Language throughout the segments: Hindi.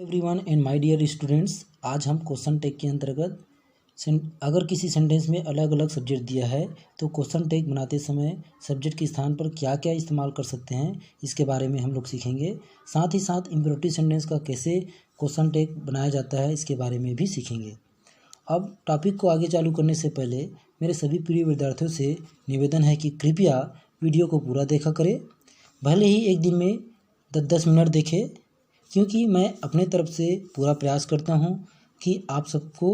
Everyone and my dear students, आज हम क्वेश्चन टैग के अंतर्गत अगर किसी सेंटेंस में अलग अलग सब्जेक्ट दिया है तो क्वेश्चन टैग बनाते समय सब्जेक्ट के स्थान पर क्या क्या इस्तेमाल कर सकते हैं इसके बारे में हम लोग सीखेंगे। साथ ही साथ इम्परेटिव सेंटेंस का कैसे क्वेश्चन टैग बनाया जाता है इसके बारे में भी सीखेंगे। अब टॉपिक को आगे चालू करने से पहले मेरे सभी प्रिय विद्यार्थियों से निवेदन है कि कृपया वीडियो को पूरा देखा करें, भले ही एक दिन में 10-10 मिनट देखें, क्योंकि मैं अपने तरफ से पूरा प्रयास करता हूं कि आप सबको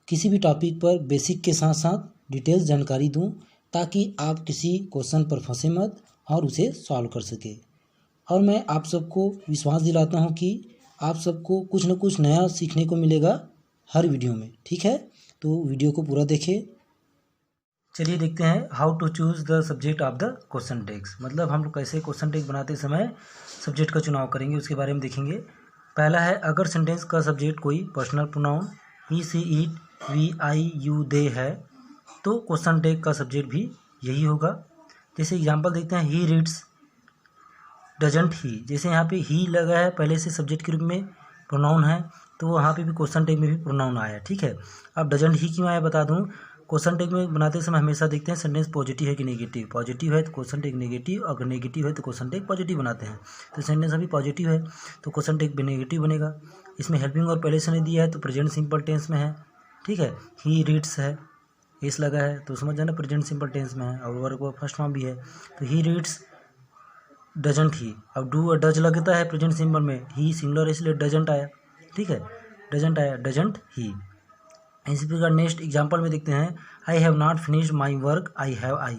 किसी भी टॉपिक पर बेसिक के साथ साथ डिटेल्स जानकारी दूं, ताकि आप किसी क्वेश्चन पर फंसे मत और उसे सॉल्व कर सके। और मैं आप सबको विश्वास दिलाता हूं कि आप सबको कुछ न कुछ नया सीखने को मिलेगा हर वीडियो में। ठीक है, तो वीडियो को पूरा देखें। चलिए देखते हैं how to choose the subject of the question tags, मतलब हम लोग कैसे क्वेश्चन टैग बनाते समय सब्जेक्ट का चुनाव करेंगे उसके बारे में देखेंगे। पहला है, अगर सेंटेंस का सब्जेक्ट कोई personal pronoun he, she, it, we, I, you, they है तो क्वेश्चन टैग का सब्जेक्ट भी यही होगा। जैसे एग्जांपल देखते हैं, ही रीड्स डजंट ही। जैसे यहाँ पे ही लगा है, पहले से सब्जेक्ट के रूप में प्रोनाउन है, तो वहाँ पे भी क्वेश्चन टैग में भी प्रोनाउन आया। ठीक है, अब डजंट ही क्यों आया बता दूँ। क्वेश्चन टैग में बनाते समय हमेशा देखते हैं सेंटेंस पॉजिटिव है कि नेगेटिव। पॉजिटिव है तो क्वेश्चन टैग नेगेटिव, अगर नेगेटिव है तो क्वेश्चन टैग पॉजिटिव बनाते हैं। तो सेंटेंस अभी पॉजिटिव है तो क्वेश्चन टैग भी नेगेटिव बनेगा। इसमें हेल्पिंग और पहले से नहीं दिया है तो प्रेजेंट सिंपल टेंस में है। ठीक है, ही रीड्स है, एस लगा है तो समझ जाना प्रेजेंट सिंपल टेंस में है, और वर्ब फर्स्ट फॉर्म भी है। तो ही रीड्स डजंट ही। अब डू और डज लगता है प्रेजेंट सिंपल में, ही सिंगुलर इसलिए डजंट आया। ठीक है, डजंट आया, डजंट ही। इसी प्रकार नेक्स्ट एग्जांपल में देखते हैं, I have not finished my work, I have I.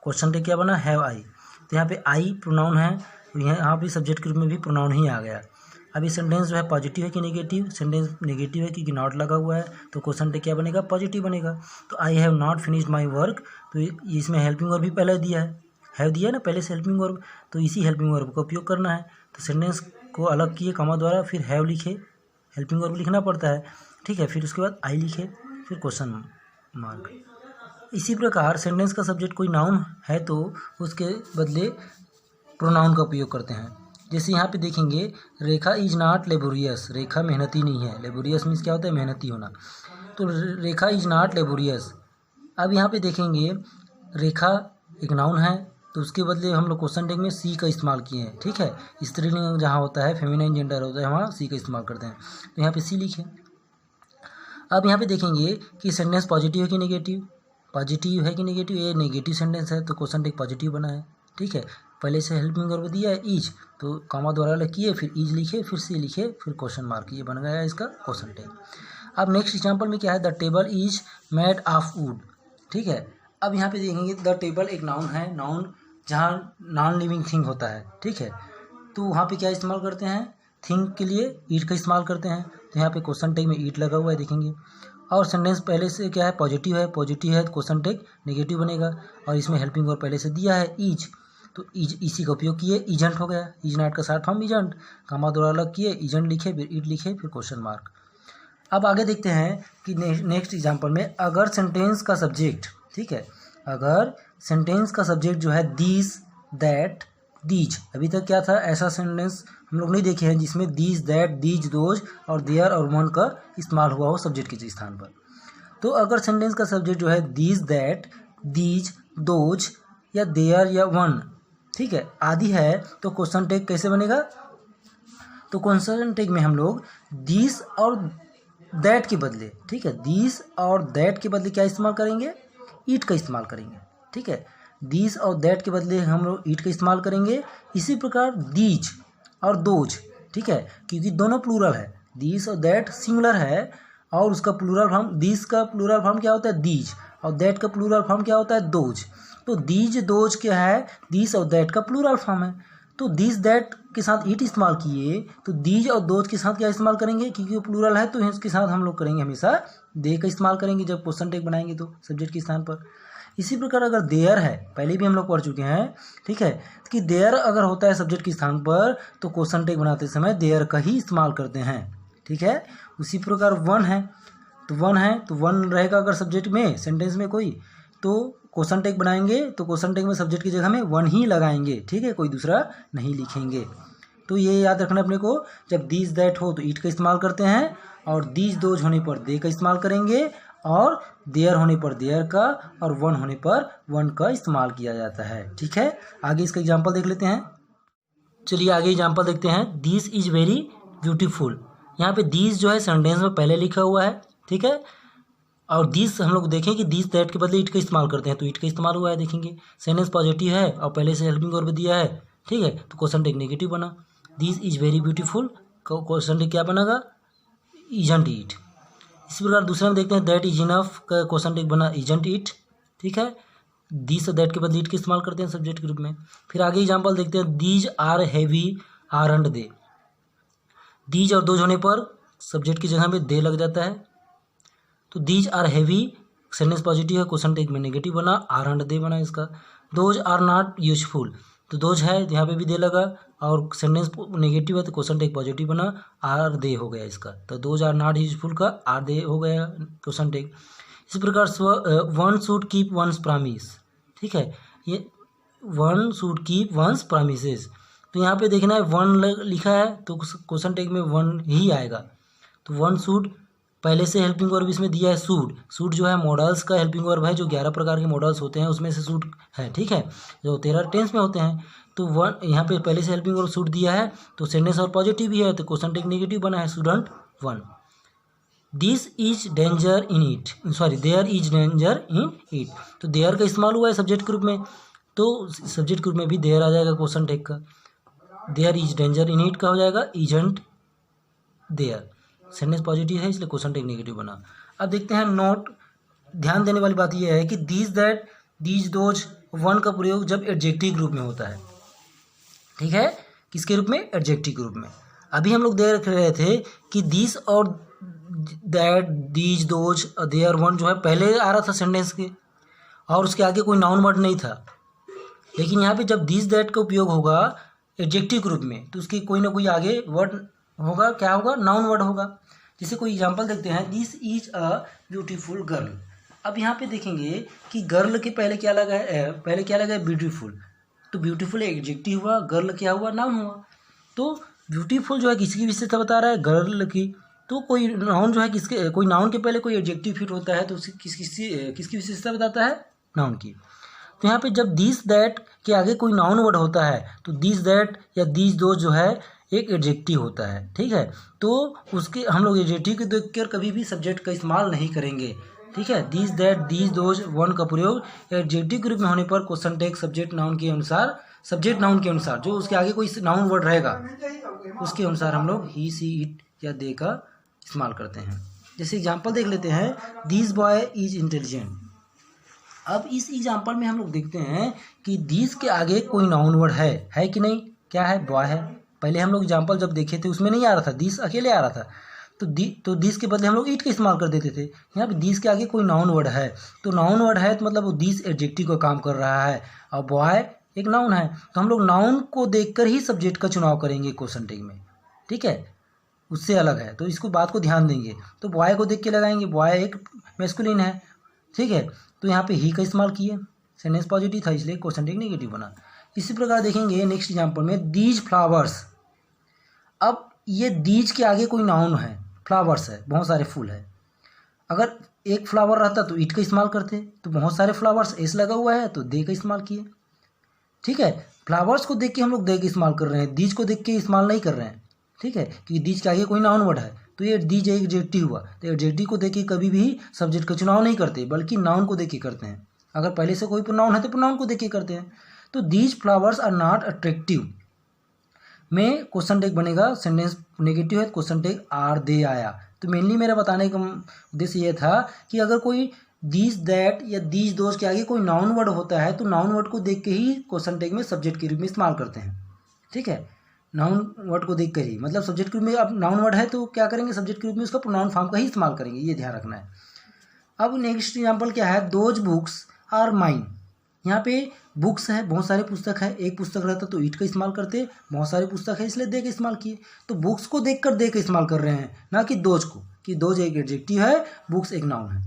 Question tag क्या बना, हैव आई। तो यहाँ पे आई प्रोनाउन है, तो यहाँ भी सब्जेक्ट के रूप में भी प्रोनाउन ही आ गया। अब ये सेंटेंस जो है पॉजिटिव है कि नेगेटिव, सेंटेंस नेगेटिव है क्योंकि नॉट लगा हुआ है, तो क्वेश्चन टैग क्या बनेगा, पॉजिटिव बनेगा। तो I have not finished my work, तो इसमें हेल्पिंग वर्ब भी पहले दिया है, हैव दिया है ना पहले से हेल्पिंग वर्ब, तो इसी हेल्पिंग वर्ब का उपयोग करना है। तो सेंटेंस को अलग किए कॉमा द्वारा, फिर हैव लिखे, हेल्पिंग वर्ब लिखना पड़ता है। ठीक है, फिर उसके बाद आई लिखे, फिर क्वेश्चन मार्क। इसी प्रकार सेंटेंस का सब्जेक्ट कोई नाउन है तो उसके बदले प्रोनाउन का उपयोग करते हैं। जैसे यहाँ पे देखेंगे, रेखा इज नॉट लेबोरियस, रेखा मेहनती नहीं है। लेबोरियस मीन्स क्या होता है, मेहनती होना। तो रेखा इज नॉट लेबोरियस। अब यहाँ पे देखेंगे, रेखा एक नाउन है तो उसके बदले हम लोग क्वेश्चन टैग में सी का इस्तेमाल किए हैं। ठीक है, स्त्रीलिंग जहाँ होता है, फेमिनाइन जेंडर होता है, वहाँ सी का इस्तेमाल करते हैं, तो यहाँ पे सी लिखे। अब यहाँ पे देखेंगे कि सेंटेंस पॉजिटिव है कि नेगेटिव, पॉजिटिव है कि नेगेटिव, ये नेगेटिव सेंटेंस है तो क्वेश्चन टैग पॉजिटिव बना है। ठीक है, पहले से हेल्पिंग वर्ब दिया है इज, तो कॉमा द्वारा अलग किए, फिर इज लिखे, फिर सी लिखे, फिर क्वेश्चन मार्क, ये बन गया इसका क्वेश्चन टैग। अब नेक्स्ट एग्जाम्पल में क्या है, the table is made of would. ठीक है, अब यहाँ पे देखेंगे, द टेबल एक नाउन है, नाउन जहाँ नॉन लिविंग थिंग होता है। ठीक है, तो वहाँ पे क्या इस्तेमाल करते हैं, थिंग के लिए ईट का इस्तेमाल करते हैं, तो यहाँ पे क्वेश्चन टैग में ईट लगा हुआ है देखेंगे। और सेंटेंस पहले से क्या है, पॉजिटिव है, पॉजिटिव है तो क्वेश्चन टैग नेगेटिव बनेगा, और इसमें हेल्पिंग वर्ब पहले से दिया है इज, तो इज इसी का उपयोग किए, इजेंट हो गया। इज नॉट का शॉर्ट फॉर्म इजेंट, कॉमा द्वारा अलग किए, इजेंट लिखे, फिर ईट लिखे, फिर क्वेश्चन मार्क। अब आगे देखते हैं कि नेक्स्ट एग्जाम्पल में, अगर सेंटेंस का सब्जेक्ट, ठीक है, अगर सेंटेंस का सब्जेक्ट जो है दिस, दैट, दीज, अभी तक क्या था, ऐसा सेंटेंस हम लोग नहीं देखे हैं जिसमें दिस, दैट, दीज, दोज और देयर और वन का इस्तेमाल हुआ हो सब्जेक्ट के स्थान पर। तो अगर सेंटेंस का सब्जेक्ट जो है दिस, दैट, दीज, दोज या देयर या वन, ठीक है, आदि है, तो क्वेश्चन टैग कैसे बनेगा, तो क्वेश्चन टैग में हम लोग दिस और दैट के बदले, ठीक है, दिस और दैट के बदले क्या इस्तेमाल करेंगे, ईट का इस्तेमाल करेंगे। ठीक है, दिस और दैट के बदले हम लोग ईट का इस्तेमाल करेंगे। इसी प्रकार दीज और दोज, ठीक है, क्योंकि दोनों प्लूरल है, दिस और दैट सिंगुलर है, और उसका प्लूरल फॉर्म, दिस का प्लूरल फॉर्म क्या होता है, दीज, और दैट का प्लूरल फॉर्म क्या होता है, दोज। तो दीज दोज क्या है, दिस और दैट का प्लूरल फॉर्म है, तो दिस दैट के साथ ईट इस्तेमाल किए, तो दीज और दोज के साथ क्या इस्तेमाल करेंगे, क्योंकि वो प्लूरल है तो इसके साथ हम लोग करेंगे हमेशा दे का इस्तेमाल करेंगे जब क्वेश्चन टैग बनाएंगे तो सब्जेक्ट के स्थान पर। इसी प्रकार अगर देयर है, पहले भी हम लोग पढ़ चुके हैं, ठीक है, कि देयर अगर होता है सब्जेक्ट के स्थान पर तो क्वेश्चन टैग बनाते समय देयर का ही इस्तेमाल करते हैं। ठीक है, उसी प्रकार वन है, तो वन है तो वन रहेगा अगर सब्जेक्ट में, सेंटेंस में कोई, तो क्वेश्चन टैग बनाएंगे तो क्वेश्चन टैग में सब्जेक्ट की जगह में वन ही लगाएंगे। ठीक है, कोई दूसरा नहीं लिखेंगे। तो ये याद रखना अपने को, जब दीज दैट हो तो ईट का इस्तेमाल करते हैं, और दीज दोज होने पर दे का इस्तेमाल करेंगे, और देयर होने पर देयर का, और वन होने पर वन का इस्तेमाल किया जाता है। ठीक है, आगे इसका एग्जाम्पल देख लेते हैं। चलिए आगे एग्जाम्पल देखते हैं। This is very beautiful. यहाँ पे दिस जो है सेंटेंस में पहले लिखा हुआ है, ठीक है, और दिस हम लोग देखें कि दिस दैट के बदले इट का इस्तेमाल करते हैं, तो इट का इस्तेमाल हुआ है। देखेंगे सेंटेंस पॉजिटिव है और पहले से हेल्पिंग वर्ब दिया है, ठीक है, तो क्वेश्चन टेक नेगेटिव बना। This is very beautiful, question tag क्या बनेगा, इजंट इट। इसी प्रकार दूसरे में देखते हैं, दैट इज इनफ का क्वेश्चन टेक बना इजंट इट, ठीक है, दिस और दैट के बदले इट का इस्तेमाल करते हैं सब्जेक्ट के रूप में। फिर आगे एग्जाम्पल देखते हैं, these are heavy aren't they. These और दोज होने पर सब्जेक्ट की जगह में दे लग जाता है, तो these are heavy sentence positive है, क्वेश्चन टेक में नेगेटिव बना, आर एंड दे बना इसका। दोज आर नॉट यूजफुल, तो दोज है यहाँ पे भी दे लगा, और सेंटेंस नेगेटिव है तो क्वेश्चन टेक पॉजिटिव बना, आर दे हो गया इसका, तो दोज आर नॉट यूजफुल का आर दे हो गया क्वेश्चन टेक। इसी प्रकार one should keep once promise, ठीक है, ये one should keep once promises, तो यहाँ पे देखना है वन लिखा है तो क्वेश्चन टेक में वन ही आएगा, तो वन शुड पहले से हेल्पिंग वर्ब इसमें दिया है सूड। सूड जो है मॉडल्स का हेल्पिंग वर्ब है, जो 11 प्रकार के मॉडल्स होते हैं उसमें से सूड है, ठीक है, जो 13 टेंस में होते हैं, तो वन यहाँ पे पहले से हेल्पिंग वर्ब सूड दिया है, तो सेंटेंस और पॉजिटिव भी है, तो क्वेश्चन टेक नेगेटिव बना है, student one. This is danger in it, sorry there is danger in it, तो देयर का इस्तेमाल हुआ है सब्जेक्ट के रूप में, तो सब्जेक्ट के रूप में भी देयर आ जाएगा क्वेश्चन टेक का। There is danger in it का हो जाएगा इजंट देयर, सेंटेंस पॉजिटिव है इसलिए क्वेश्चन टेक नेगेटिव बना। अब देखते हैं नोट, ध्यान देने वाली बात यह है कि these that these those one का प्रयोग जब एडजेक्टिव ग्रुप में होता है, ठीक है, किसके रूप में, एडजेक्टिव ग्रुप में। अभी हम लोग देख रहे थे कि दिस और that these those there one जो है पहले आ रहा था सेंटेंस के, और उसके आगे कोई नाउन वर्ड नहीं था, लेकिन यहाँ पे जब दिस दैट का उपयोग होगा एडजेक्टिव ग्रुप में तो उसके कोई ना कोई आगे वर्ड होगा, क्या होगा, नाउन वर्ड होगा। जैसे कोई एग्जांपल देखते हैं, this is a beautiful girl. अब यहाँ पे देखेंगे कि गर्ल के पहले क्या लगा है, पहले क्या लगा है, ब्यूटीफुल, तो ब्यूटीफुल एडजेक्टिव हुआ, गर्ल क्या हुआ, नाउन हुआ। तो ब्यूटीफुल जो है किसकी विशेषता बता रहा है, गर्ल की, तो कोई नाउन जो है किसके, कोई नाउन के पहले कोई एडजेक्टिव फिट होता है तो उसकी किसकी विशेषता बताता है, नाउन की। तो यहाँ पे जब दिस दैट के आगे कोई नाउन वर्ड होता है तो दिस दैट या दिस दो जो है एक एडजेक्टिव होता है, ठीक है, तो उसके हम लोग एडजेक्टिव के देखकर कभी भी सब्जेक्ट का इस्तेमाल नहीं करेंगे, ठीक है। This that these those one का प्रयोग एडजेक्टिव के रूप में होने पर क्वेश्चन टेक सब्जेक्ट नाउन के अनुसार, सब्जेक्ट नाउन के अनुसार जो उसके आगे कोई नाउन वर्ड रहेगा उसके अनुसार हम लोग ही सी इट या दे का इस्तेमाल करते हैं। जैसे एग्जाम्पल देख लेते हैं, दिस बॉय इज इंटेलिजेंट। अब इस एग्जाम्पल में हम लोग देखते हैं कि दिस के आगे कोई नाउन वर्ड है कि नहीं, क्या है, बॉय है। पहले हम लोग एग्जाम्पल जब देखे थे उसमें नहीं आ रहा था, दिस अकेले आ रहा था, तो दिस के बदले हम लोग इट का इस्तेमाल कर देते थे। यहाँ पे दिस के आगे कोई नाउन वर्ड है, तो नाउन वर्ड है तो मतलब वो दिस एडजेक्टिव का काम कर रहा है, और बॉय एक नाउन है, तो हम लोग नाउन को देखकर ही सब्जेक्ट का चुनाव करेंगे क्वेश्चन टेक में, ठीक है, उससे अलग है, तो इसको बात को ध्यान देंगे। तो बॉय को देख के लगाएंगे, बॉय एक मैस्कुलिन है, ठीक है, तो यहाँ पे ही का इस्तेमाल किए, सेंटेंस पॉजिटिव था इसलिए क्वेश्चन टेक नेगेटिव बना। इसी प्रकार देखेंगे नेक्स्ट एग्जाम्पल में, दीज फ्लावर्स। अब ये दीज के आगे कोई नाउन है, फ्लावर्स है, बहुत सारे फूल है, अगर एक फ्लावर रहता तो इट का इस्तेमाल करते, तो बहुत सारे फ्लावर्स एस लगा हुआ है तो दे का इस्तेमाल किए, ठीक है। फ्लावर्स को देख के हम लोग दे का इस्तेमाल कर रहे हैं, दीज को देख के इस्तेमाल नहीं कर रहे हैं, ठीक है, क्योंकि दीज के आगे कोई नाउन वर्ड है, तो ये दीज एक एडजेक्टिव हुआ, तो एडजेक्टिव को देख के कभी भी सब्जेक्ट का चुनाव नहीं करते बल्कि नाउन को देख के करते हैं। अगर पहले से कोई प्रोनाउन है तो प्रोनाउन को देख के करते हैं। तो these flowers are not attractive में क्वेश्चन टेक बनेगा, सेंटेंस नेगेटिव है, question tag aren't they. तो मेनली मेरा बताने का उद्देश्य ये था कि अगर कोई दीज दैट या दीज दोज के आगे कोई नाउन वर्ड होता है तो नाउन वर्ड को देख के ही क्वेश्चन टेक में सब्जेक्ट के रूप में इस्तेमाल करते हैं, ठीक है, नाउन वर्ड को देख कर ही, मतलब सब्जेक्ट के रूप में अब नाउन वर्ड है तो क्या करेंगे, सब्जेक्ट के रूप में उसका प्रोनाउन फॉर्म का ही इस्तेमाल करेंगे, ये ध्यान रखना है। अब नेक्स्ट एग्जाम्पल क्या है, दोज बुक्स आर माइन। यहाँ पे बुक्स है, बहुत सारे पुस्तक है, एक पुस्तक रहता तो इट का इस्तेमाल करते, बहुत सारे पुस्तक है इसलिए दे का इस्तेमाल किए, तो बुक्स को देखकर दे का इस्तेमाल कर रहे हैं, ना कि दोज को, कि दोज एक एडजेक्टिव है, बुक्स एक नाउन है,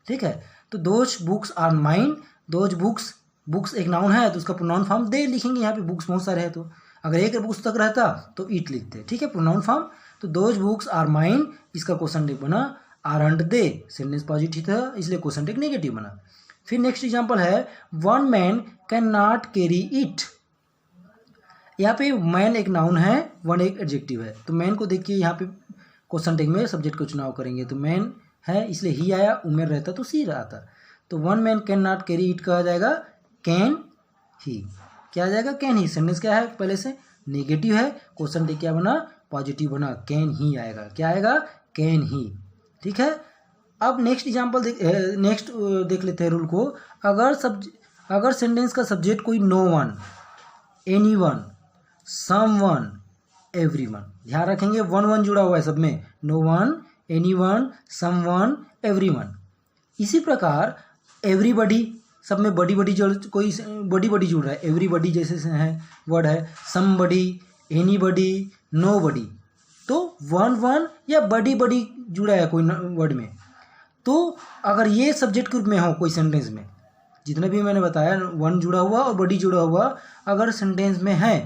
ठीक है। तो those books are mine, those books, books एक नाउन है तो उसका प्रोनाउन फॉर्म दे लिखेंगे, यहाँ पे बुक्स बहुत सारे हैं, तो अगर एक पुस्तक रहता तो इट लिखते, ठीक है, प्रोनाउन फॉर्म। तो दोज बुक्स आर माइन, इसका क्वेश्चन टेक बना आरंट दे, सेंटेंस पॉजिटिव था इसलिए क्वेश्चन टेक नेगेटिव बना। फिर नेक्स्ट एग्जांपल है one man can not carry it. यहाँ पे मैन एक नाउन है, वन एक एडजेक्टिव है, तो मैन को देखिए यहाँ पे क्वेश्चन टेक में सब्जेक्ट को चुनाव करेंगे, तो मैन है इसलिए ही आया, उमेर रहता तो सी आता। तो one man can not carry it कहा जाएगा कैन ही, क्या आ जाएगा कैन ही। सेंटेंस क्या है पहले से नेगेटिव है, क्वेश्चन टेक क्या बना पॉजिटिव बना, कैन ही आएगा, क्या आएगा कैन ही, ठीक है। अब नेक्स्ट एग्जांपल देख लेते हैं रूल को। अगर सेंटेंस का सब्जेक्ट कोई नो वन, एनी वन, सम वन, एवरी वन, ध्यान रखेंगे वन वन जुड़ा हुआ है सब में, नो वन, एनी वन, सम वन, एवरी वन। इसी प्रकार एवरीबडी, सब में बड़ी बड़ी जो कोई बड़ी बड़ी जुड़ रहा है, एवरीबडी जैसे है वर्ड है, समबडी, एनीबडी, नोबडी, तो वन वन या बड़ी बड़ी जुड़ा है कोई वर्ड में। तो अगर ये सब्जेक्ट ग्रुप में हो कोई सेंटेंस में, जितने भी मैंने बताया वन जुड़ा हुआ और बड़ी जुड़ा हुआ अगर सेंटेंस में है,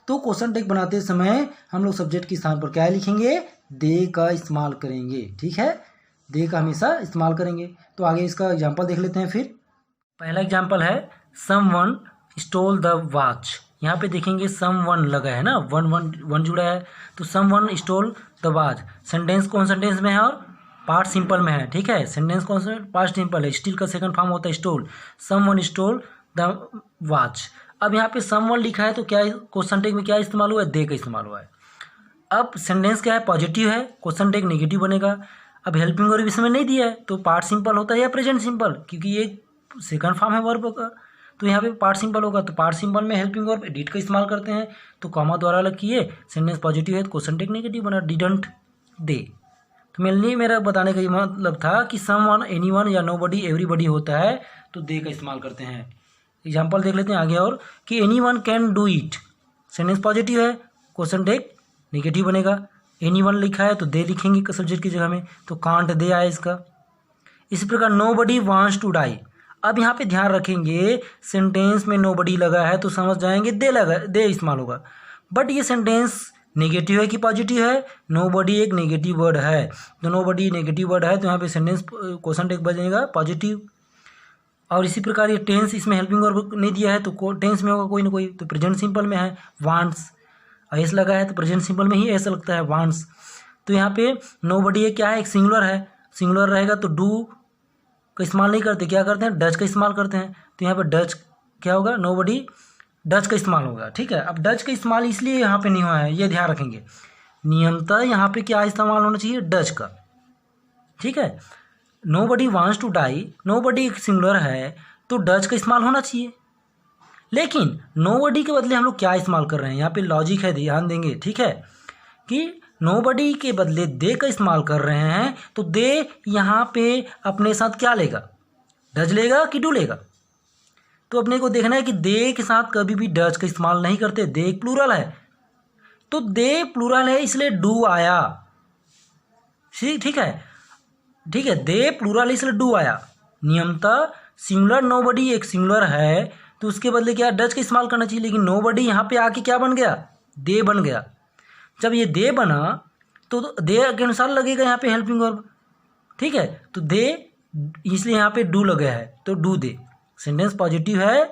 तो क्वेश्चन टेक बनाते समय हम लोग सब्जेक्ट के स्थान पर क्या लिखेंगे, दे का इस्तेमाल करेंगे, ठीक है, दे का हमेशा इस्तेमाल करेंगे। तो आगे इसका एग्जांपल देख लेते हैं। फिर पहला एग्जांपल है समवन स्टोल द वॉच। यहाँ पे देखेंगे समवन लगा है ना, वन वन वन जुड़ा है, तो someone stole the watch. Sentence कौन सेंटेंस में है और पार्ट सिंपल में है, ठीक है, सेंटेंस कौन सा पार्ट सिंपल है, स्टील का सेकंड फॉर्म होता है stole, someone stole the watch. अब यहाँ पे समवन लिखा है तो क्या क्वेश्चन टेक में क्या इस्तेमाल हुआ है, दे का इस्तेमाल हुआ है। अब सेंटेंस क्या है पॉजिटिव है, क्वेश्चन टेक नेगेटिव बनेगा। अब हेल्पिंग वर्ब इसमें नहीं दिया है तो पार्ट सिंपल होता है या प्रेजेंट सिंपल, क्योंकि ये सेकंड फॉर्म है वर्ब का, तो यहाँ पे पार्ट सिंपल होगा। तो पार्ट सिंपल में हेल्पिंग वर्ब डिड का इस्तेमाल करते हैं, तो कॉमा द्वारा अलग किए, सेंटेंस पॉजिटिव है तो क्वेश्चन टेक नेगेटिव बना, डिडंट दे। तो मेनली मेरा बताने का ये मतलब था कि सम वन, एनी वन या नो बडी, एवरीबडी होता है तो दे का इस्तेमाल करते हैं। एग्जाम्पल देख लेते हैं आगे और कि any one can do it, sentence positive है, क्वेश्चन टेक नेगेटिव बनेगा। एनी वन लिखा है तो दे लिखेंगे सब्जेक्ट की जगह में, तो कांट दे आया इसका। इसी प्रकार nobody wants to die. अब यहाँ पे ध्यान रखेंगे सेंटेंस में नो बडी लगा है तो समझ जाएंगे दे इस्तेमाल होगा, बट ये सेंटेंस नेगेटिव है कि पॉजिटिव है, नो बडी एक नेगेटिव वर्ड है, तो नो बडी नेगेटिव वर्ड है तो यहाँ पे सेंटेंस क्वेश्चन टेक बनेगा पॉजिटिव। और इसी प्रकार ये टेंस, इसमें हेल्पिंग वर्ब नहीं दिया है तो टेंस में होगा कोई ना कोई, तो प्रेजेंट सिंपल में है वांट्स, एस लगा है तो प्रेजेंट सिंपल में ही ऐसा लगता है वांट्स। तो यहाँ पे नो बडी क्या है, एक सिंगुलर है, सिंगुलर रहेगा तो डू का इस्तेमाल नहीं करते, क्या करते हैं डच का इस्तेमाल करते हैं, तो यहाँ पे डच क्या होगा, नो बडी डच का इस्तेमाल होगा, ठीक है। अब डच का इस्तेमाल इसलिए यहाँ पे नहीं हुआ है, ये ध्यान रखेंगे, नियमतः यहाँ पे क्या इस्तेमाल होना चाहिए, डच का, ठीक है। Nobody wants to die, nobody एक सिंगुलर है तो डच का इस्तेमाल होना चाहिए, लेकिन नो बडी के बदले हम लोग क्या इस्तेमाल कर रहे हैं, यहाँ पे लॉजिक है, ध्यान देंगे, ठीक है, कि नो बडी के बदले दे का इस्तेमाल कर रहे हैं, तो दे यहाँ पे अपने साथ क्या लेगा, डच लेगा कि डू लेगा। तो अपने को देखना है कि दे के साथ कभी भी डच का इस्तेमाल नहीं करते, दे एक प्लूरल है, तो दे प्लूरल है इसलिए डू आया, ठीक है, दे प्लूरल इसलिए डू आया। नियमतः सिंगुलर नो बडी एक सिंगुलर है तो उसके बदले क्या डच का इस्तेमाल करना चाहिए, लेकिन नो बडी यहाँ पे आके क्या बन गया, दे बन गया। जब ये दे बना तो दे के अनुसार लगेगा यहाँ पे हेल्पिंग वर्ब, ठीक है, तो दे इसलिए यहाँ पे डू लगा है तो डू दे। सेंटेंस पॉजिटिव है,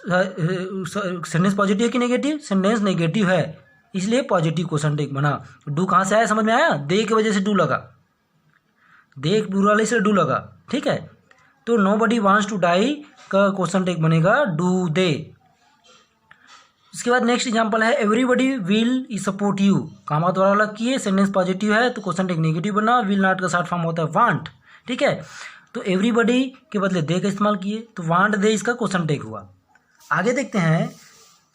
सेंटेंस पॉजिटिव है कि नेगेटिव, सेंटेंस नेगेटिव है इसलिए पॉजिटिव क्वेश्चन टेक बना। डू कहाँ से आया समझ में आया, दे की वजह से डू लगा, दे प्लूरल से डू लगा, ठीक है। तो nobody wants to die का क्वेश्चन टेक बनेगा डू दे। इसके बाद नेक्स्ट एग्जांपल है everybody will support you, comma द्वारा अलग किए, सेंटेंस पॉजिटिव है तो क्वेश्चन टेक नेगेटिव बना, विल नॉट का शॉर्ट फॉर्म होता है वांट, ठीक है। तो एवरीबडी के बदले दे का इस्तेमाल किए तो वांट दे इसका क्वेश्चन टेक हुआ। आगे देखते हैं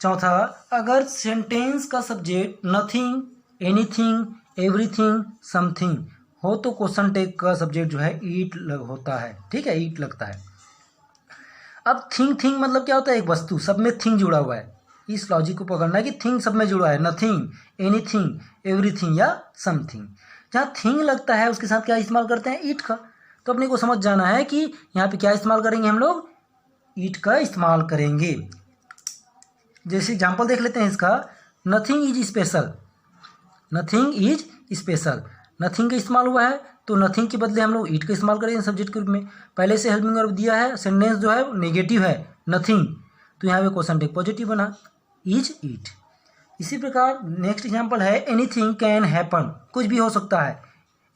चौथा, अगर सेंटेंस का subject nothing, anything, everything, something हो तो क्वेश्चन टेक का सब्जेक्ट जो है ईट होता है, ठीक है, ईट लगता है। अब थिंग मतलब क्या होता है, एक वस्तु, सब में थिंग जुड़ा हुआ है, इस लॉजिक को पकड़ना है कि थिंग सब में जुड़ा है, नथिंग, एनीथिंग, एवरीथिंग या समथिंग। जहाँ थिंग लगता है उसके साथ क्या इस्तेमाल करते हैं, ईट का। तो अपने को समझ जाना है कि यहाँ पे क्या इस्तेमाल करेंगे हम लोग, ईट का इस्तेमाल करेंगे। जैसे एग्जाम्पल देख लेते हैं इसका, nothing is special, nothing is special, nothing का इस्तेमाल हुआ है तो नथिंग के बदले हम लोग ईट का इस्तेमाल करेंगे सब्जेक्ट के रूप में। पहले से हेल्पिंग वर्ब दिया है, सेंटेंस जो है नेगेटिव है नथिंग, तो यहाँ पे क्वेश्चन टेक पॉजिटिव बना, इज ईट। इसी प्रकार नेक्स्ट एग्जाम्पल है एनीथिंग कैन हैपन, कुछ भी हो सकता है,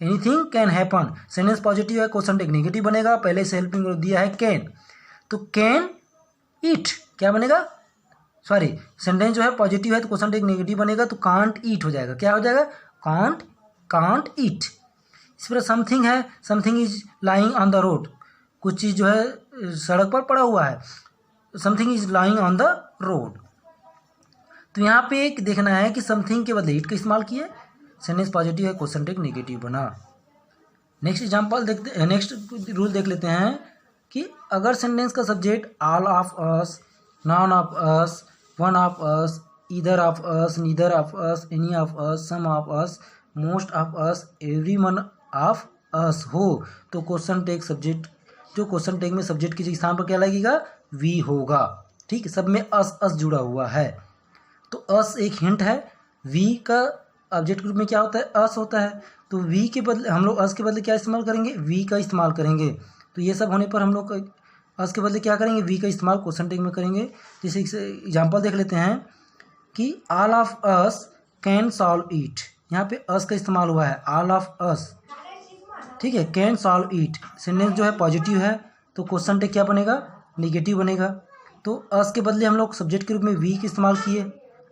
anything can happen, sentence positive है, क्वेश्चन टेक नेगेटिव बनेगा, पहले से हेल्पिंग वर्ब दिया है कैन, तो कैन ईट क्या बनेगा, सॉरी सेंटेंस जो है पॉजिटिव है तो क्वेश्चन टेक नेगेटिव बनेगा, तो कांट ईट हो जाएगा, क्या हो जाएगा, कांट ईट। इस पर समथिंग है, something is lying on the road, कुछ चीज़ जो है सड़क पर पड़ा हुआ है, something is lying on the road. तो यहाँ पे एक देखना है कि समथिंग के बदले इट का इस्तेमाल किए, सेंटेंस पॉजिटिव है, क्वेश्चन टेक नेगेटिव बना। नेक्स्ट एग्जाम्पल देखते, नेक्स्ट रूल देख लेते हैं कि अगर सेंटेंस का subject all of us, none of us, one of us, either of us, neither of us, any of us, some of us, most of us, every one of us हो, तो क्वेश्चन टेक सब्जेक्ट, जो क्वेश्चन टेक में सब्जेक्ट के स्थान पर क्या लगेगा, वी होगा। ठीक है, सब में अस जुड़ा हुआ है, तो अस एक हिंट है, वी का ऑब्जेक्ट ग्रुप में क्या होता है, अस होता है, तो वी के बदले हम लोग अस के बदले क्या इस्तेमाल करेंगे, वी का इस्तेमाल करेंगे। तो ये सब होने पर हम लोग अस के बदले क्या करेंगे, वी का इस्तेमाल क्वेश्चन टेक में करेंगे। जैसे एग्जाम्पल देख लेते हैं कि all of us can solve it, यहाँ पे अस का इस्तेमाल हुआ है, ऑल ऑफ अस, ठीक है, कैन सॉल्व इट, सेंटेंस जो है पॉजिटिव है तो क्वेश्चन टेक क्या बनेगा, नेगेटिव बनेगा। तो अस के बदले हम लोग सब्जेक्ट के रूप में वी का इस्तेमाल किए,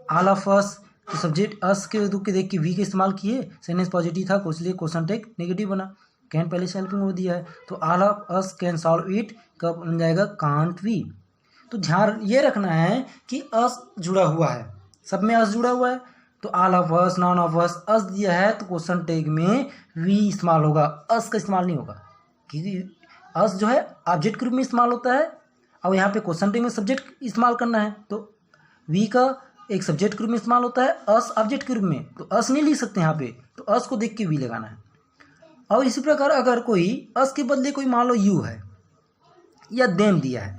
ऑल ऑफ अस, तो सब्जेक्ट अस के रूप के देख के वी का इस्तेमाल किए, सेंटेंस पॉजिटिव था इसलिए क्वेश्चन टेक नेगेटिव बना। कैन पहले से हेल्पिंग वर्ब दिया है तो all of us can solve it कब बन जाएगा, कांट वी। तो ध्यान ये रखना है कि अस जुड़ा हुआ है, सब में अस जुड़ा हुआ है, तो all of us, none of अस दिया है तो क्वेश्चन टेक में वी इस्तेमाल होगा, अस का इस्तेमाल नहीं होगा, क्योंकि अस जो है ऑब्जेक्ट के रूप में इस्तेमाल होता है और यहाँ पे क्वेश्चन टेक में सब्जेक्ट इस्तेमाल करना है, तो वी का एक सब्जेक्ट के रूप में इस्तेमाल होता है, अस ऑब्जेक्ट के रूप में, तो अस नहीं लिख सकते यहाँ पे, तो अस को देख के वी लगाना है। और इसी प्रकार अगर कोई अस के बदले कोई मान लो यू है या देम दिया है,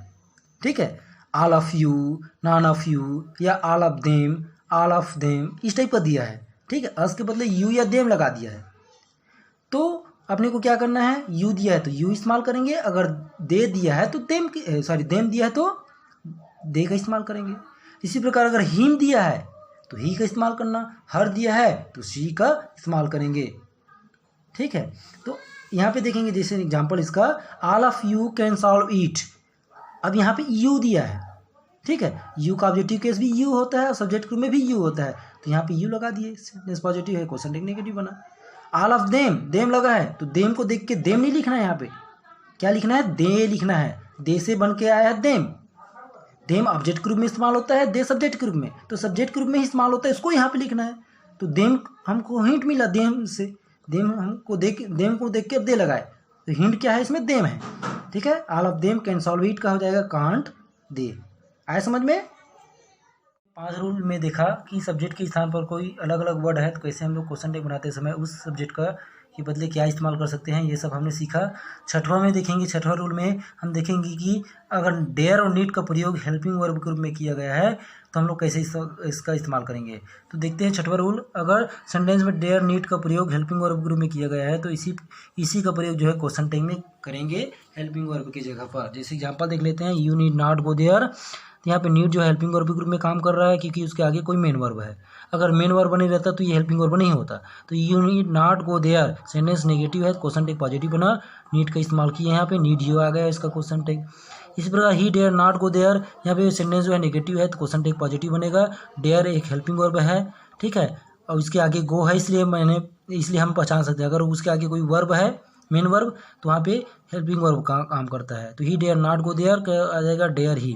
ठीक है, all of you, none of you या all of them, all of them इस टाइप का दिया है, ठीक है, अस के बदले यू या देम लगा दिया है, तो अपने को क्या करना है, यू दिया है तो यू इस्तेमाल करेंगे, अगर दे दिया है तो देम की, सॉरी देम दिया है तो दे का इस्तेमाल करेंगे। इसी प्रकार अगर हिम दिया है तो ही का इस्तेमाल करना, हर दिया है तो शी का इस्तेमाल करेंगे, ठीक है। तो यहाँ पे देखेंगे जैसे एग्जांपल इसका, all of you can solve it, अब यहाँ पे यू दिया है, ठीक है, यू का ऑब्जेक्टिव केस भी यू होता है और सब्जेक्ट ग्रुप में भी यू होता है, तो यहाँ पे यू लगा दिए, सेंटेंस पॉजिटिव है, क्वेश्चन टेक नेगेटिव बना। ऑल ऑफ देम, देम लगा है तो देम को देख के देम नहीं लिखना है, यहाँ पे क्या लिखना है, दे लिखना है, दे से बन के आया है देम, देम ऑब्जेक्ट ग्रुप में इस्तेमाल होता है, दे सब्जेक्ट ग्रुप में, तो सब्जेक्ट ग्रुप में ही इस्तेमाल होता है, इसको यहाँ पे लिखना है। तो देम हमको हिंट मिला देम से, देम हमको देम को देख के दे लगाए, तो हिंट क्या है इसमें, देम है, ठीक है। All of them can solve it का हो जाएगा कांट दे। आया समझ में। 5 रूल में देखा कि सब्जेक्ट के स्थान पर कोई अलग अलग वर्ड है तो कैसे हम लोग क्वेश्चन टेक बनाते समय उस सब्जेक्ट का के बदले क्या इस्तेमाल कर सकते हैं, ये सब हमने सीखा। 6वां में देखेंगे, 6वां रूल में हम देखेंगे कि अगर डेयर और नीड का प्रयोग हेल्पिंग वर्ब के रूप में किया गया है तो हम लोग कैसे इसका इस्तेमाल करेंगे। तो देखते हैं 6वां रूल, अगर सेंटेंस में डेयर नीड का प्रयोग हेल्पिंग वर्ब के रूप में किया गया है तो इसी का प्रयोग जो है क्वेश्चन टेक में करेंगे हेल्पिंग वर्ब की जगह पर। जैसे एग्जाम्पल देख लेते हैं, you need not go there, तो यहाँ पे नीड जो है हेल्पिंग वर्ब के रूप में काम कर रहा है क्योंकि उसके आगे कोई मेन वर्ब है, अगर मेन वर्ब नहीं रहता तो ये हेल्पिंग वर्ब नहीं होता। तो you need not go there, sentence negative है, क्वेश्चन टेक पॉजिटिव बना, नीड का इस्तेमाल किया, यहाँ पे नीड यू आ गया इसका क्वेश्चन टेक। इसी प्रकार he dare not go there, यहाँ पे सेंटेंस जो है नेगेटिव है तो क्वेश्चन टेक पॉजिटिव बनेगा, डेयर एक हेल्पिंग वर्ब है, ठीक है, और इसके आगे गो है इसलिए हम पहचान सकते हैं, अगर उसके आगे कोई वर्ब है मेन वर्ब तो वहाँ पे हेल्पिंग वर्ब का काम करता है। तो he dare not go there आ जाएगा dare he.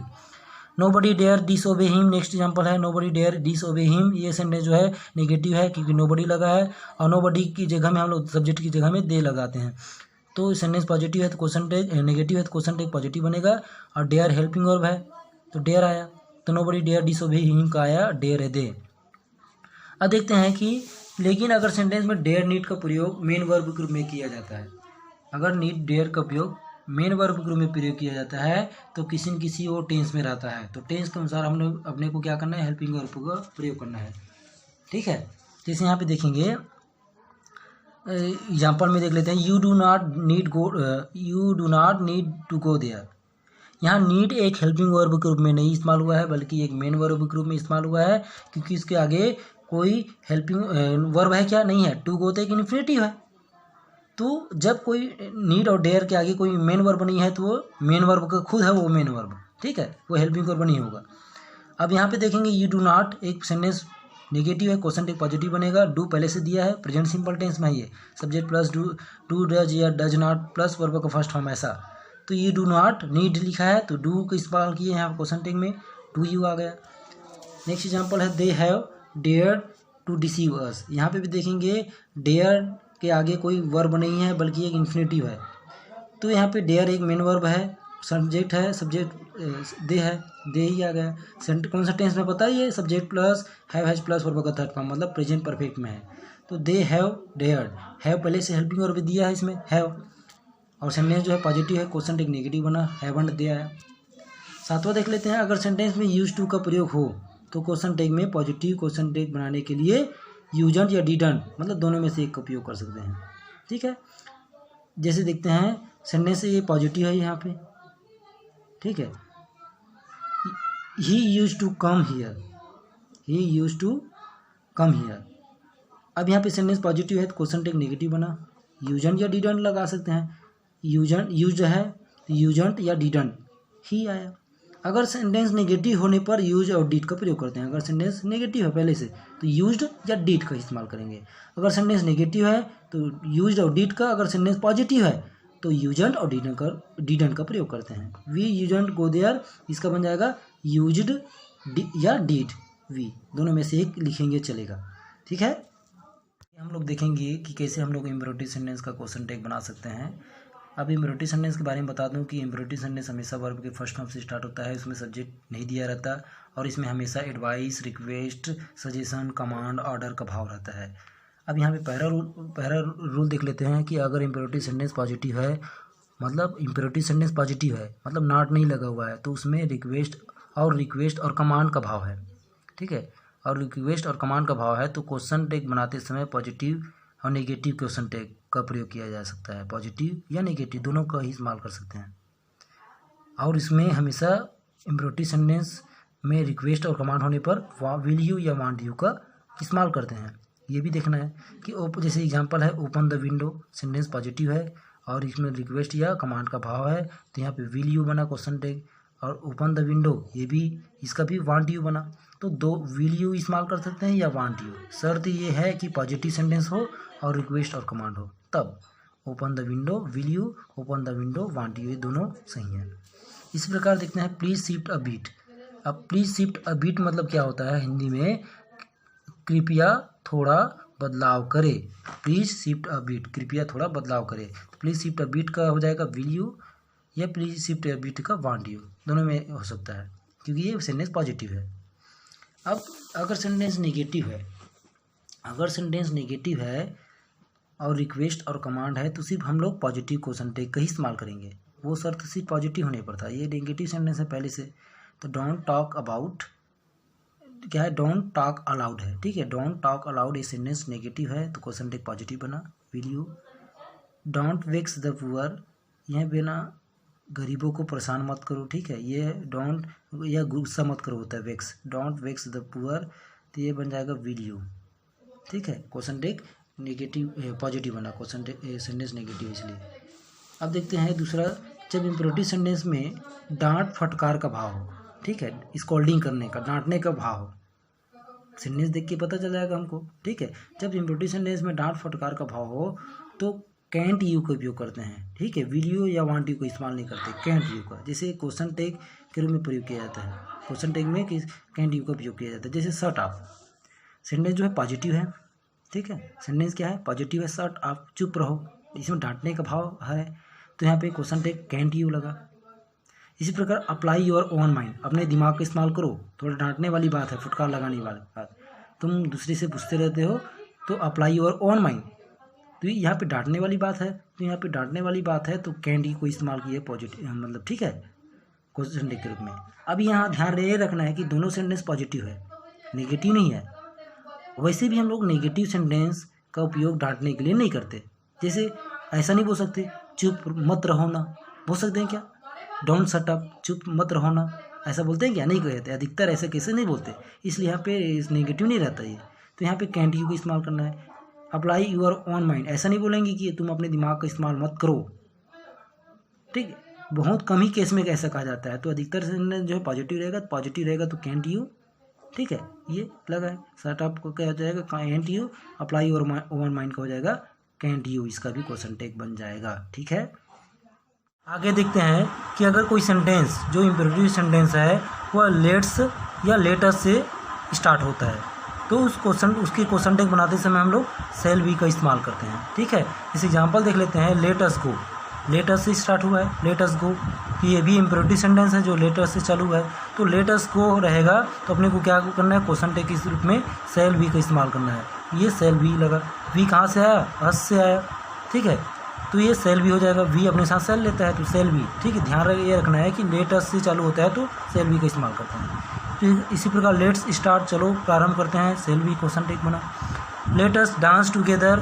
Nobody dare disobey him, next example है नोबडी डेयर डिसओबे हिम, ये सेंटेंस जो है नेगेटिव है क्योंकि नोबडी लगा है और नोबडी की जगह में हम लोग सब्जेक्ट की जगह में दे लगाते हैं, तो सेंटेंस पॉजिटिव है तो क्वेश्चन टेक नेगेटिव है तो क्वेश्चन टेक पॉजिटिव बनेगा, और डेयर हेल्पिंग वर्ब है तो डेयर आया, तो नोबडी डेयर डिसओबे हिम का आया डेयर है दे। अब देखते हैं कि लेकिन अगर सेंटेंस में डेयर नीड का प्रयोग मेन वर्ब के रूप में किया जाता है, अगर नीड डेयर का प्रयोग मेन वर्ब ग्रुप में प्रयोग किया जाता है तो किसी न किसी वो टेंस में रहता है, तो टेंस के अनुसार हम लोग अपने को क्या करना है, हेल्पिंग वर्ब का प्रयोग करना है। ठीक है, जैसे यहाँ पे देखेंगे एग्जाम्पल में देख लेते हैं, you do not need to go there. यहाँ नीड एक हेल्पिंग वर्ब के रूप में नहीं इस्तेमाल हुआ है, बल्कि एक मेन वर्ब के रूप में इस्तेमाल हुआ है, क्योंकि इसके आगे कोई हेल्पिंग वर्ब है क्या, नहीं है। टू गो तो एक इन्फिनेटिव है, तो जब कोई नीड और डेयर के आगे कोई मेन वर्ब नहीं है तो वो मेन वर्ब का खुद है वो मेन वर्ब, ठीक है, वो हेल्पिंग वर्ब नहीं होगा। अब यहाँ पे देखेंगे यू डू नॉट एक सेंटेंस नेगेटिव है, क्वेश्चन टेक पॉजिटिव बनेगा। डू पहले से दिया है, प्रेजेंट सिंपल टेंस में ये सब्जेक्ट प्लस डू डज या डज नॉट प्लस वर्ब का फर्स्ट फॉर्म ऐसा। तो यू डू नॉट नीड लिखा है तो डू का इस्तेमाल किए यहाँ क्वेश्चन टेक में, डू यू आ गया। नेक्स्ट एग्जाम्पल है they have dare to deceive us. यहाँ पे भी देखेंगे डेयर के आगे कोई वर्ब नहीं है बल्कि एक इन्फिनेटिव है, तो यहाँ पे डेयर एक मेन वर्ब है, सब्जेक्ट है, सब्जेक्ट दे है, दे ही आ गया। कौन सा टेंस में पता है, ये subject plus has plus verb का थर्ड फॉर्म, मतलब प्रेजेंट परफेक्ट में है। तो दे हैव डेयर्ड, हैव पहले से हेल्पिंग वर्ब दिया है इसमें हैव, और सेंटेंस जो है पॉजिटिव है, क्वेश्चन टेक नेगेटिव बना, हैवंट दिया है। सातवां देख लेते हैं, अगर सेंटेंस में यूज टू का प्रयोग हो तो क्वेश्चन टेक में पॉजिटिव क्वेश्चन टेक बनाने के लिए यूजंट या डिडंट मतलब दोनों में से एक का उपयोग कर सकते हैं। ठीक है, जैसे देखते हैं सेंटेंस से ये पॉजिटिव है यहाँ पे, ठीक है, he used to come here, he used to come here. अब यहाँ पे सेंटेंस पॉजिटिव है तो क्वेश्चन टेक नेगेटिव बना, यूजंट या डिडंट लगा सकते हैं, यूजंट यूज है तो यूजंट या डिडंट ही आया। अगर सेंटेंस नेगेटिव होने पर यूज और डिड का प्रयोग करते हैं, अगर सेंटेंस नेगेटिव है पहले से तो यूज्ड या डिड का इस्तेमाल करेंगे, अगर सेंटेंस नेगेटिव है तो यूज्ड और डिड का, अगर सेंटेंस पॉजिटिव है तो यूजंट और डिडंट का प्रयोग करते हैं। वी यूजंट गो देयर, इसका बन जाएगा यूज्ड या डिड, वी दोनों में से एक लिखेंगे चलेगा। ठीक है, हम लोग देखेंगे कि कैसे हम लोग इम्पेरेटिव सेंटेंस का क्वेश्चन टेक बना सकते हैं। अब इम्पेरेटिव सेंटेंस के बारे में बता दूं कि इम्पेरेटिव सेंटेंस हमेशा वर्ब के फर्स्ट फॉर्म से स्टार्ट होता है, उसमें सब्जेक्ट नहीं दिया रहता और इसमें हमेशा advice, request, suggestion, command, order का भाव रहता है। अब यहाँ पे पहला रूल देख लेते हैं कि अगर इम्पेरेटिव सेंटेंस पॉजिटिव है, मतलब इम्पेरेटिव सेंटेंस पॉजिटिव है मतलब नॉट नहीं लगा हुआ है, तो उसमें रिक्वेस्ट और कमांड का भाव है। ठीक है, और रिक्वेस्ट और कमांड का भाव है तो क्वेश्चन टेक बनाते समय पॉजिटिव और नेगेटिव क्वेश्चन टैग का प्रयोग किया जा सकता है, पॉजिटिव या नेगेटिव दोनों का ही इस्तेमाल कर सकते हैं। और इसमें हमेशा इम्पेरेटिव सेंटेंस में रिक्वेस्ट और कमांड होने पर विल यू या वांट यू का इस्तेमाल करते हैं। ये भी देखना है कि जैसे एग्जांपल है open the window, sentence positive है और इसमें रिक्वेस्ट या कमांड का भाव है तो यहाँ पे विल यू बना क्वेश्चन टैग, और ओपन द विंडो ये भी, इसका भी वांट यू बना। तो दो विल यू इस्तेमाल कर सकते हैं या वांट यू, शर्त ये है कि पॉजिटिव सेंटेंस हो और रिक्वेस्ट और कमांड हो, तब open the window will you, open the window want you, ये दोनों सही हैं। इस प्रकार देखते हैं प्लीज शिफ्ट अ बीट। अब प्लीज शिफ्ट अ बीट मतलब क्या होता है हिंदी में, कृपया थोड़ा बदलाव करे, प्लीज शिफ्ट अ बीट, कृपया थोड़ा बदलाव करे। तो प्लीज शिफ्ट अ बीट का हो जाएगा विल यू या प्लीज शिफ्ट अ बीट का वांट यू, दोनों में हो सकता है क्योंकि ये सेंटेंस पॉजिटिव है। अब अगर सेंटेंस नेगेटिव है और रिक्वेस्ट और कमांड है तो सिर्फ हम लोग पॉजिटिव क्वेश्चन टैग का ही इस्तेमाल करेंगे, वो शर्त सिर्फ पॉजिटिव होने पर था। ये नेगेटिव सेंटेंस है पहले से, तो डोंट टॉक अबाउट क्या है, डोंट टॉक अलाउड है। ठीक है, डोंट टॉक अलाउड ये सेंटेंस नेगेटिव है तो क्वेश्चन टैग पॉजिटिव बना will you. Don't vex the poor, यह बिना गरीबों को परेशान मत करो। ठीक है, ये डोंट या गुस्सा मत करो होता है vex, don't vex the poor, तो ये बन जाएगा विल यू। ठीक है, क्वेश्चन टैग नेगेटिव पॉजिटिव बना, क्वेश्चन टैग सेंटेंस नेगेटिव इसलिए। अब देखते हैं दूसरा, जब इम्पेरेटिव सेंटेंस में डांट फटकार का भाव हो, ठीक है, स्कोल्डिंग करने का, डांटने का भाव हो, सेंटेंस देख के पता चल जाएगा हमको। ठीक है, जब इम्पेरेटिव सेंटेंस में डांट फटकार का भाव हो तो कैंट यू का उपयोग करते हैं। ठीक है, विल यू या वांट यू को इस्तेमाल नहीं करते, कैंट यू का, जैसे क्वेश्चन टैग के रूप में प्रयोग किया जाता है। क्वेश्चन टैग में कैंट यू का उपयोग किया जाता है, जैसे शट ऑफ, सेंटेंस जो है पॉजिटिव है। ठीक है, सेंटेंस क्या है, पॉजिटिव है, शट ऑफ चुप रहो, इसमें डांटने का भाव है तो यहाँ पे क्वेश्चन टैग कैंट यू लगा। इसी प्रकार अप्लाई योर ओन माइंड, अपने दिमाग का इस्तेमाल करो, थोड़ा डांटने वाली बात है, फुटकार लगाने वाली बात, तुम दूसरे से पूछते रहते हो तो अप्लाई योर ओन माइंड, तो यहाँ पे डांटने वाली बात है, तो यहाँ पे डांटने वाली बात है तो कैंट को इस्तेमाल किया पॉजिटिव, मतलब ठीक है, क्वेश्चन टेक के रूप में। अब यहाँ ध्यान ये रखना है कि दोनों सेंटेंस पॉजिटिव है, नेगेटिव नहीं है। वैसे भी हम लोग नेगेटिव सेंटेंस का उपयोग डांटने के लिए नहीं करते। जैसे ऐसा नहीं बोल सकते चुप मत रहो ना, बोल सकते हैं क्या? डोंट शट अप, चुप मत रहो ना, ऐसा बोलते हैं क्या? नहीं कहते, अधिकतर ऐसे कैसे नहीं बोलते, इसलिए यहाँ पे नेगेटिव नहीं रहता ये। तो यहाँ पे कैंट यू का इस्तेमाल करना है। अप्लाई यूर ऑन माइंड, ऐसा नहीं बोलेंगे कि तुम अपने दिमाग का इस्तेमाल मत करो, ठीक है, बहुत कम ही केस में ऐसा कहा जाता है। तो अधिकतर सेंटेंस जो है पॉजिटिव रहेगा तो कैंट यू, ठीक है, ये लगा है। शट अप को क्या हो जाएगा? Cantt you. Apply you're on mind का हो जाएगा कैंट यू, इसका भी क्वेश्चन टेक बन जाएगा, ठीक है। आगे देखते हैं कि अगर कोई सेंटेंस जो इम्पेरेटिव सेंटेंस है वह लेट्स या लेटस से स्टार्ट होता है, तो उसकी क्वेश्चन टेक बनाते समय हम लोग सेल वी का इस्तेमाल करते हैं, ठीक है। इस एग्जांपल देख लेते हैं। Let's go, let's say start हुआ है, लेटस गो, ये भी इम्पेरेटिव सेंटेंस है जो लेटस से चालू है। तो लेटस गो रहेगा तो अपने को क्या करना है? क्वेश्चन टेक के रूप में सेल वी का इस्तेमाल करना है। ये सेल वी लगा, वी कहाँ से आया? अस से आया, ठीक है, तो ये सेल वी हो जाएगा। वी अपने साथ सेल लेता है तो सेल वी, ठीक है। ध्यान ये रखना है कि लेटस से चालू होता है तो सेल वी का इस्तेमाल करते हैं। तो इसी प्रकार लेट्स स्टार्ट, चलो प्रारंभ करते हैं, सेल वी क्वेश्चन टेक बना। लेटस डांस टुगेदर,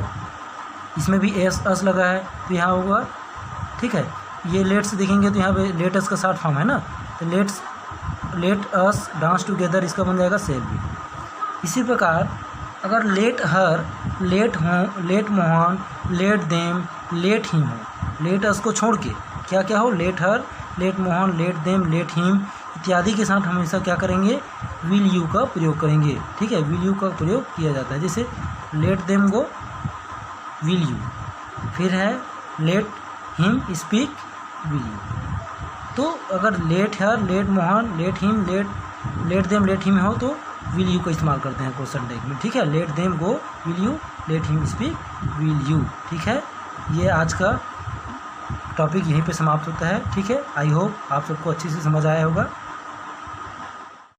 इसमें भी एस अस लगा है तो यहाँ होगा, ठीक है। ये लेट्स देखेंगे तो यहाँ पे लेटस का शॉर्ट फॉर्म है ना, तो लेट अस डांस टुगेदर, इसका बन जाएगा सेल वी। इसी प्रकार अगर लेट हर, लेट हों, let Mohan, let them, let him हो, लेट अस को छोड़ के क्या क्या हो? Let her, let Mohan, let them, let him इत्यादि के साथ हमेशा क्या करेंगे? विल यू का प्रयोग करेंगे, ठीक है। विल यू का प्रयोग किया जाता है। जैसे let them go, will you, फिर है let him speak, will you. तो अगर let her, let Mohan, let him, let them, let him हो तो विल यू का इस्तेमाल करते हैं क्वेश्चन टेक में, ठीक है। Late them go, will you, late him speak, will you, ठीक है। ये आज का टॉपिक यहीं पे समाप्त होता है, ठीक है। आई होप आप सबको अच्छे से समझ आया होगा।